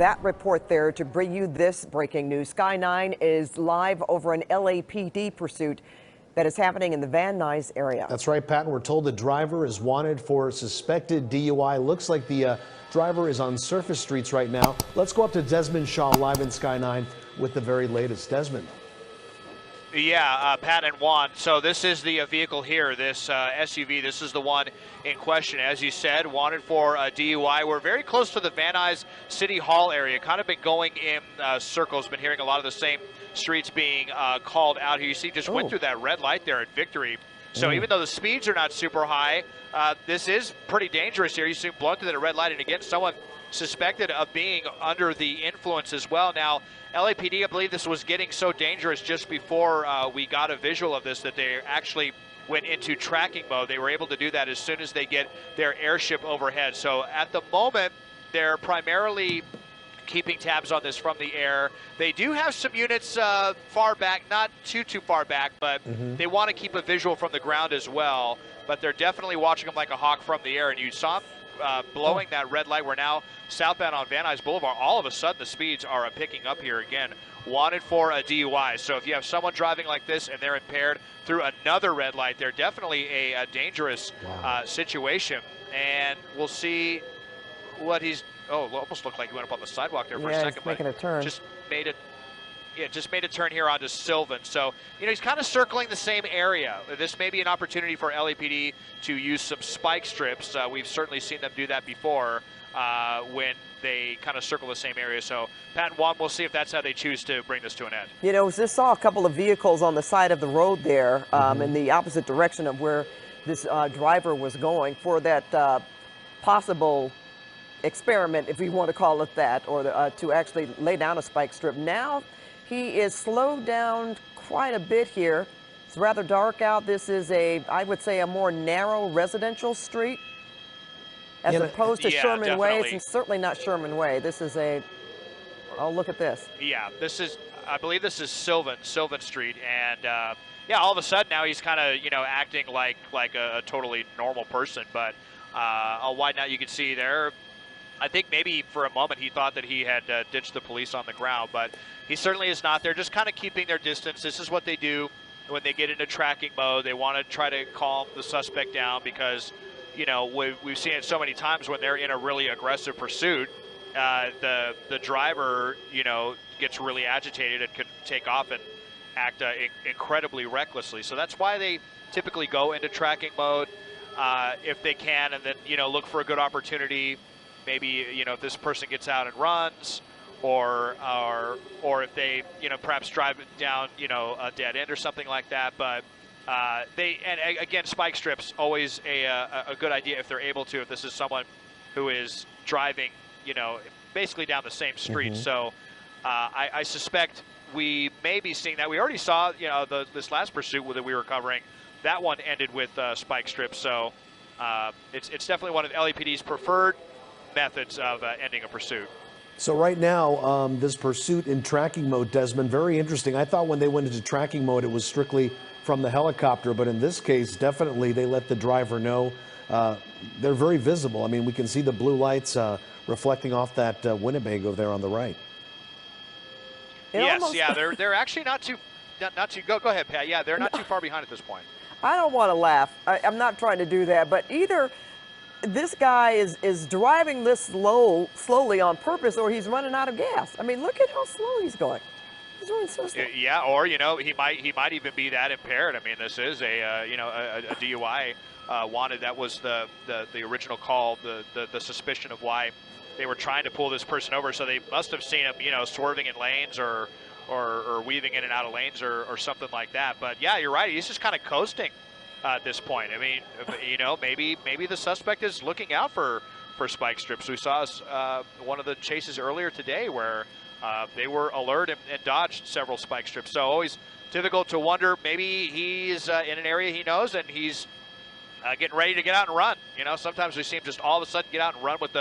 that report there to bring you this breaking news. Sky 9 is live over an LAPD pursuit that is happening in the Van Nuys area. That's right, Pat. We're told the driver is wanted for suspected DUI. Looks like the driver is on surface streets right now. Let's go up to Desmond Shaw live in Sky 9 with the very latest. Desmond. Yeah, Pat and Juan. So this is the vehicle here, this SUV. This is the one in question. As you said, wanted for DUI. We're very close to the Van Nuys City Hall area. Kind of been going in circles. Been hearing a lot of the same streets being called out here. You see, just went through that red light there at Victory. So even though the speeds are not super high, this is pretty dangerous here. You see blown through that red light, and again, someone suspected of being under the influence as well. Now, LAPD, I believe this was getting so dangerous just before we got a visual of this that they actually went into tracking mode. They were able to do that as soon as they get their airship overhead. So at the moment, they're primarily keeping tabs on this from the air. They do have some units far back, not too far back, but they want to keep a visual from the ground as well. But they're definitely watching them like a hawk from the air. And you saw them blowing that red light. We're now southbound on Van Nuys Boulevard. All of a sudden, the speeds are picking up here again. Wanted for a DUI. So if you have someone driving like this and they're impaired through another red light, they're definitely a dangerous situation. And we'll see what he's. Oh, it almost looked like he went up on the sidewalk there for a second. He's making a turn. Just made it. Yeah, just made a turn here onto Sylvan. So, you know, he's kind of circling the same area. This may be an opportunity for LAPD to use some spike strips. We've certainly seen them do that before when they kind of circle the same area. So, Pat and Juan, we'll see if that's how they choose to bring this to an end. You know, just saw a couple of vehicles on the side of the road there in the opposite direction of where this driver was going for that possible experiment, if you want to call it that, or to actually lay down a spike strip. Now he is slowed down quite a bit here. It's rather dark out. This is I would say, a more narrow residential street as opposed to Sherman Way. It's certainly not Sherman Way. This is oh, look at this. Yeah, this is, I believe this is Sylvan Street. And yeah, all of a sudden now he's kind of, you know, acting like a totally normal person. But I'll widen out, you can see there. I think maybe for a moment he thought that he had ditched the police on the ground, but he certainly is not. They're just kind of keeping their distance. This is what they do when they get into tracking mode. They want to try to calm the suspect down because, you know, we've seen it so many times when they're in a really aggressive pursuit, the driver, you know, gets really agitated and can take off and act incredibly recklessly. So that's why they typically go into tracking mode if they can, and then, you know, look for a good opportunity. Maybe, you know, if this person gets out and runs, or if they, you know, perhaps drive it down, you know, a dead end or something like that. But and again, spike strips always a good idea if they're able to. If this is someone who is driving, you know, basically down the same street. So I suspect we may be seeing that. We already saw, you know, this last pursuit that we were covering. That one ended with spike strips. So it's definitely one of LAPD's preferred methods of ending a pursuit. So right now, this pursuit in tracking mode, Desmond, very interesting. I thought when they went into tracking mode, it was strictly from the helicopter, but in this case, definitely they let the driver know. They're very visible. I mean, we can see the blue lights reflecting off that Winnebago there on the right. Yes, yeah, they're actually not too. Go ahead, Pat. Yeah, they're not too far behind at this point. I don't want to laugh. I'm not trying to do that, but either this guy is driving this slowly on purpose, or he's running out of gas. I mean, look at how slow he's going. He's going so slow. Yeah, or, you know, he might even be that impaired. I mean, this is a you know, a DUI wanted. That was the original call, the suspicion of why they were trying to pull this person over. So they must have seen him, you know, swerving in lanes or weaving in and out of lanes or something like that. But yeah, you're right. He's just kind of coasting at this point. I mean, you know, maybe the suspect is looking out for spike strips. We saw one of the chases earlier today where they were alert and dodged several spike strips. So always difficult to wonder. Maybe he's in an area he knows and he's getting ready to get out and run. You know, sometimes we see him just all of a sudden get out and run with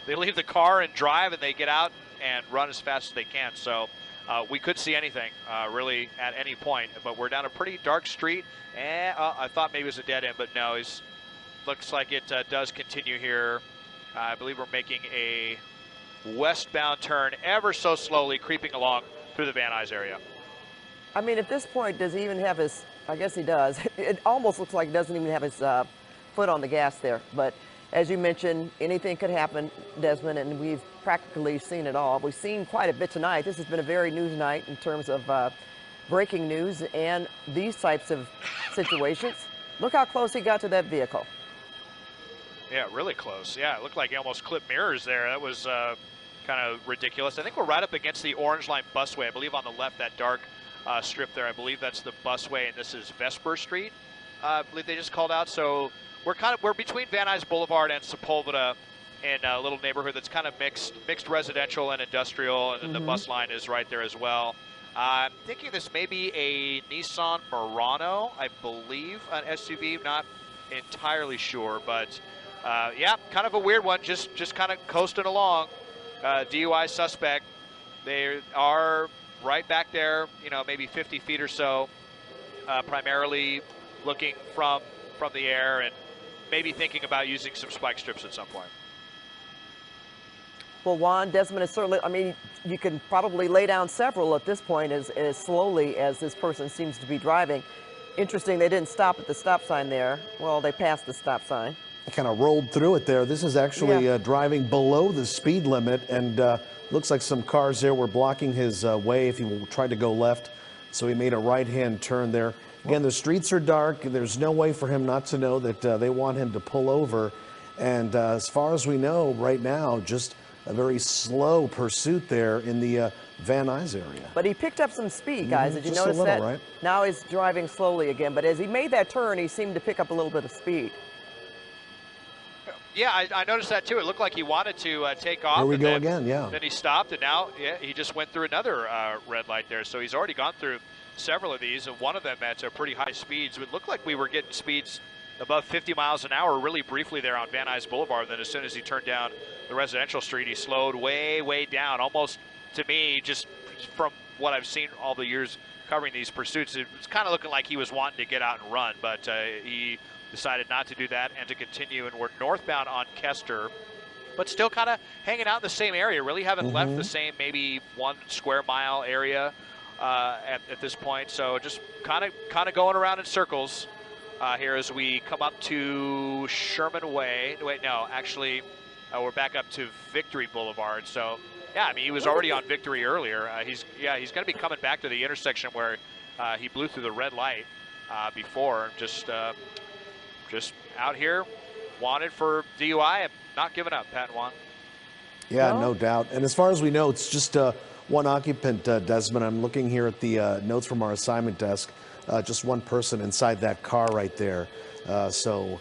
they leave the car and drive and they get out and run as fast as they can. So we could see anything really at any point, but we're down a pretty dark street. And I thought maybe it was a dead end, but no, looks like it does continue here. I believe we're making a westbound turn ever so slowly, creeping along through the Van Nuys area. I mean, at this point, does he even have his, I guess he does. It almost looks like he doesn't even have his foot on the gas there. But as you mentioned, anything could happen, Desmond, and we've practically seen it all. We've seen quite a bit tonight. This has been a very news night in terms of breaking news and these types of situations. Look how close he got to that vehicle. Yeah, really close. Yeah, it looked like he almost clipped mirrors there. That was kind of ridiculous. I think we're right up against the Orange Line busway. I believe on the left, that dark strip there, I believe that's the busway, and this is Vesper Street. I believe they just called out. So we're between Van Nuys Boulevard and Sepulveda, in a little neighborhood that's kind of mixed residential and industrial, and then the bus line is right there as well. I'm thinking this may be a Nissan Murano, I believe, an SUV. Not entirely sure, but yeah, kind of a weird one. Just kind of coasting along. DUI suspect. They are right back there, you know, maybe 50 feet or so, primarily looking from the air and maybe thinking about using some spike strips at some point. Well, Juan, Desmond is certainly, I mean, you can probably lay down several at this point as slowly as this person seems to be driving. Interesting, they didn't stop at the stop sign there. Well, they passed the stop sign. Kind of rolled through it there. This is actually driving below the speed limit, and looks like some cars there were blocking his way if he tried to go left. So he made a right-hand turn there. Again, the streets are dark. There's no way for him not to know that they want him to pull over. And as far as we know right now, just a very slow pursuit there in the Van Nuys area. But he picked up some speed, guys. Did you Just a notice little, that? right? Now he's driving slowly again. But as he made that turn, he seemed to pick up a little bit of speed. Yeah, I noticed that too. It looked like he wanted to take off. Here we and go then, again, yeah. Then he stopped, and now he just went through another red light there. So he's already gone through several of these, and one of them at pretty high speeds. It looked like we were getting speeds above 50 miles an hour really briefly there on Van Nuys Boulevard. Then as soon as he turned down the residential street, he slowed way down. Almost, to me, just from what I've seen all the years covering these pursuits, it was kind of looking like he was wanting to get out and run, but he decided not to do that and to continue. And we're northbound on Kester, but still kind of hanging out in the same area. Really haven't left the same maybe 1 square mile area at this point. So just kind of going around in circles here as we come up to Sherman Way. Wait, no, actually, we're back up to Victory Boulevard. So yeah, I mean, he was already on Victory earlier. He's going to be coming back to the intersection where he blew through the red light before. Just out here, wanted for DUI and not giving up, Pat and Juan. Yeah, no doubt. And as far as we know, it's just one occupant, Desmond. I'm looking here at the notes from our assignment desk. Just one person inside that car right there. So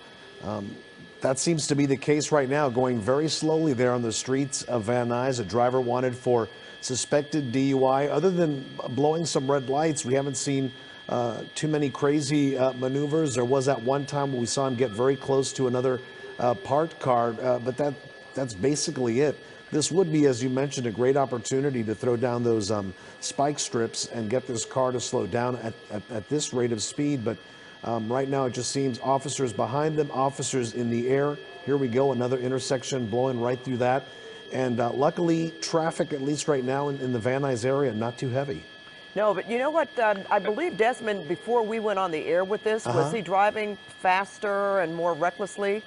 that seems to be the case right now, going very slowly there on the streets of Van Nuys. A driver wanted for suspected DUI. Other than blowing some red lights, we haven't seen too many crazy maneuvers. There was that one time when we saw him get very close to another parked car, but that's basically it. This would be, as you mentioned, a great opportunity to throw down those spike strips and get this car to slow down at this rate of speed. But right now it just seems officers behind them, officers in the air. Here we go, another intersection blowing right through that. And luckily, traffic, at least right now in the Van Nuys area, not too heavy. No, but you know what? I believe Desmond, before we went on the air with this, was he driving faster and more recklessly?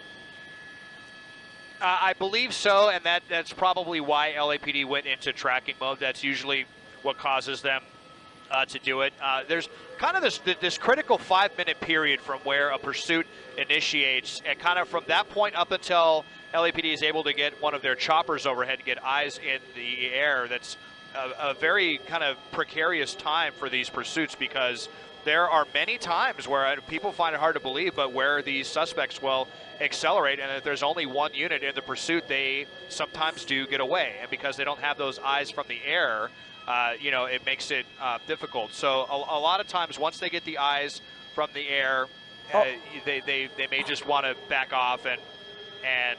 I believe so, and that's probably why LAPD went into tracking mode. That's usually what causes them to do it. There's kind of this critical 5-minute period from where a pursuit initiates, and kind of from that point up until LAPD is able to get one of their choppers overhead to get eyes in the air. That's a very kind of precarious time for these pursuits, because there are many times where people find it hard to believe, but where these suspects will accelerate, and if there's only one unit in the pursuit, they sometimes do get away. And because they don't have those eyes from the air, you know, it makes it difficult. So a lot of times, once they get the eyes from the air, they may just want to back off and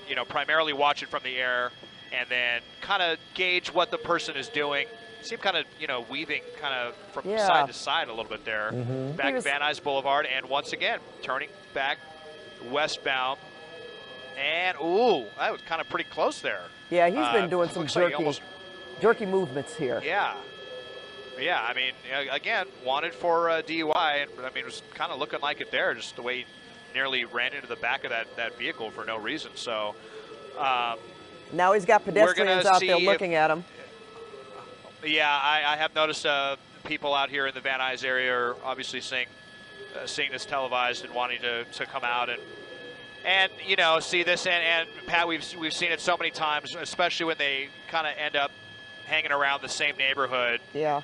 you know, primarily watch it from the air, and then kind of gauge what the person is doing. Seem kind of, you know, weaving kind of from side to side a little bit there. Back to Van Nuys Boulevard, and once again turning back westbound And, ooh, that was kind of pretty close there. Yeah, he's been doing some looks like he jerky movements here. Yeah. Yeah, I mean, again, wanted for DUI, and I mean, it was kind of looking like it there, just the way he nearly ran into the back of that vehicle for no reason. So now he's got pedestrians out there looking at him. Yeah, I have noticed people out here in the Van Nuys area are obviously seeing this televised and wanting to come out and you know, see this. And Pat, we've seen it so many times, especially when they kind of end up hanging around the same neighborhood. Yeah.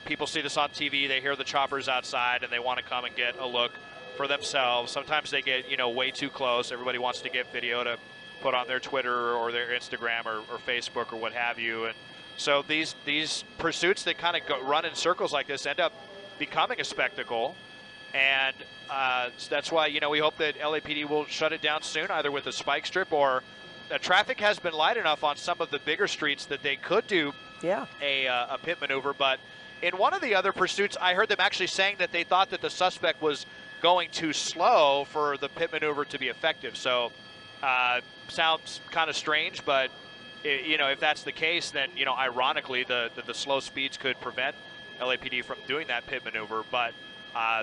People see this on TV, they hear the choppers outside, and they want to come and get a look for themselves. Sometimes they get, you know, way too close. Everybody wants to get video to put on their Twitter or their Instagram or Facebook or what have you. And so these pursuits that kind of run in circles like this end up becoming a spectacle. And that's why, you know, we hope that LAPD will shut it down soon, either with a spike strip or traffic has been light enough on some of the bigger streets that they could do a pit maneuver. But in one of the other pursuits, I heard them actually saying that they thought that the suspect was going too slow for the pit maneuver to be effective. So sounds kind of strange, but you know, if that's the case, then, you know, ironically, the slow speeds could prevent LAPD from doing that pit maneuver. But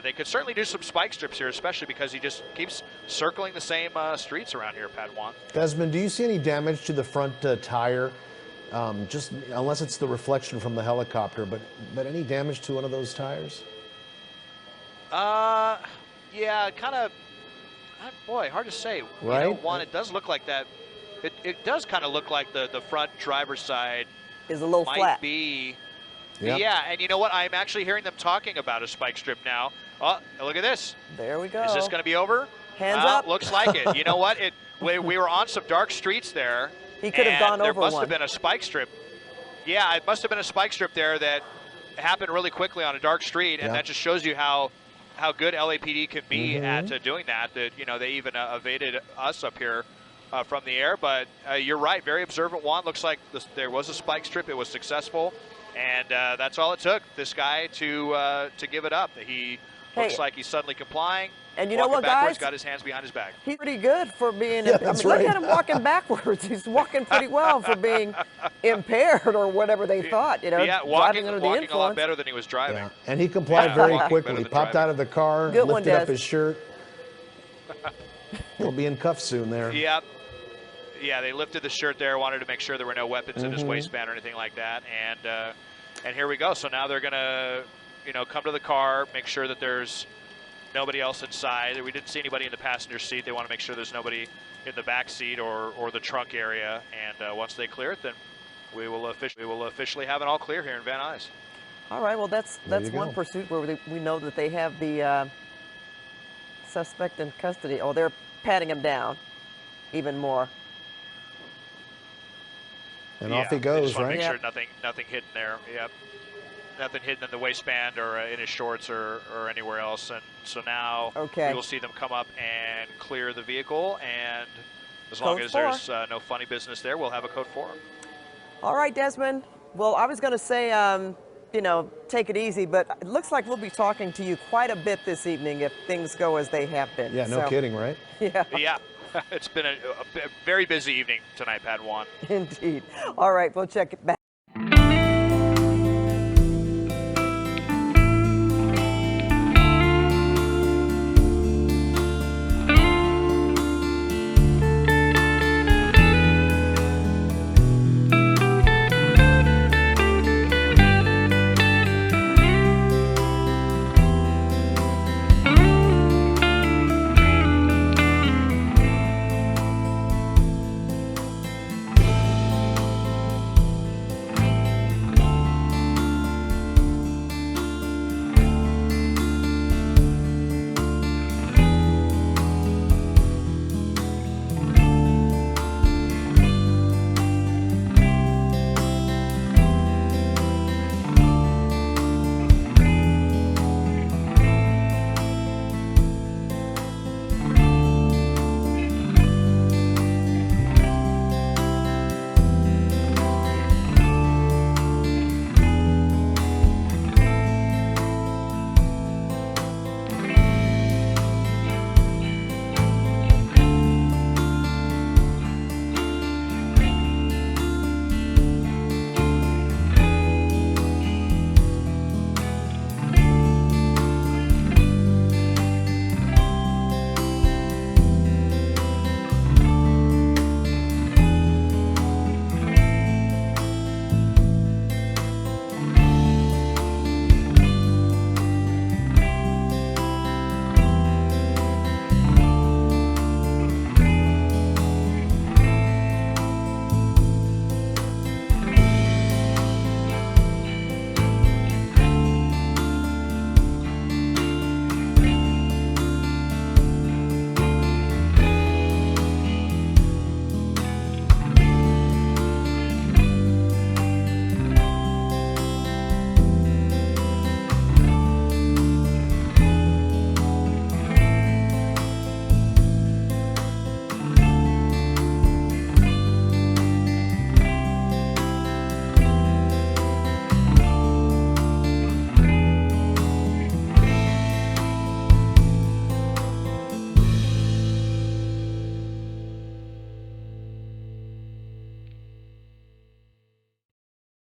they could certainly do some spike strips here, especially because he just keeps circling the same streets around here, Padawan. Desmond, do you see any damage to the front tire? Just unless it's the reflection from the helicopter, but any damage to one of those tires? Yeah, kind of. Boy, hard to say. Right. You know, one, it does look like that. It does kind of look like the front driver's side is a little might flat. Be. Yep. Yeah, and you know what? I'm actually hearing them talking about a spike strip now. Oh, look at this. There we go. Is this going to be over? Hands up. Looks like it. You know what? We were on some dark streets there. He could have gone over one. There must have one. been a spike strip. Yeah, it must have been a spike strip there that happened really quickly on a dark street, and that just shows you how good LAPD can be at doing that. That, you know, they even evaded us up here from the air. But you're right, very observant one. Looks like there was a spike strip. It was successful. And that's all it took, this guy to give it up. He looks like he's suddenly complying. And you know what, backwards, guys? got his hands behind his back. He's pretty good for being. Yeah, I mean, look at him walking backwards. He's walking pretty well for being impaired or whatever they thought. You know, walking under the influence. a lot better than he was driving. Yeah. And he complied very quickly. He popped out of the car, lifted up his shirt. He'll be in cuffs soon there. Yep. Yeah, they lifted the shirt there, wanted to make sure there were no weapons in his waistband or anything like that. And here we go. So now they're going to, you know, come to the car, make sure that there's nobody else inside. We didn't see anybody in the passenger seat. They want to make sure there's nobody in the back seat or the trunk area. And once they clear it, then we will officially have it all clear here in Van Nuys. All right. Well, that's one pursuit where we know that they have the suspect in custody. Oh, they're patting him down even more. And off he goes, just want right? to make sure nothing hidden there. Yep. Nothing hidden in the waistband or in his shorts or anywhere else. And so now we will see them come up and clear the vehicle. And as long as there's no funny business there, we'll have a code 4. All right, Desmond. Well, I was going to say, you know, take it easy, but it looks like we'll be talking to you quite a bit this evening if things go as they have been. Yeah, no kidding, right? Yeah. Yeah. It's been a very busy evening tonight, Padawan. Indeed. All right, we'll check it back.